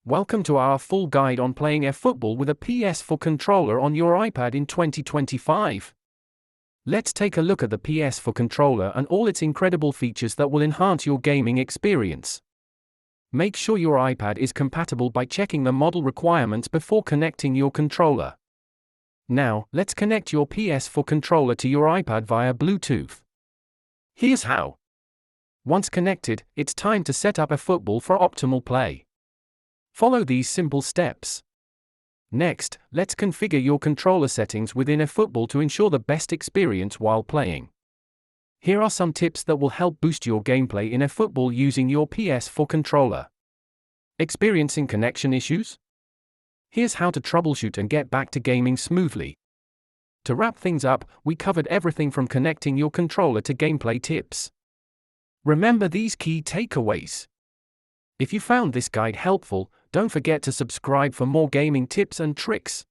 Welcome to our full guide on playing eFootball with a PS4 controller on your iPad in 2025. Let's take a look at the PS4 controller and all its incredible features that will enhance your gaming experience. Make sure your iPad is compatible by checking the model requirements before connecting your controller. Now, let's connect your PS4 controller to your iPad via Bluetooth. Here's how. Once connected, it's time to set up eFootball for optimal play. Follow these simple steps. Next, let's configure your controller settings within eFootball to ensure the best experience while playing. Here are some tips that will help boost your gameplay in eFootball using your PS4 controller. Experiencing connection issues? Here's how to troubleshoot and get back to gaming smoothly. To wrap things up, we covered everything from connecting your controller to gameplay tips. Remember these key takeaways. If you found this guide helpful, don't forget to subscribe for more gaming tips and tricks.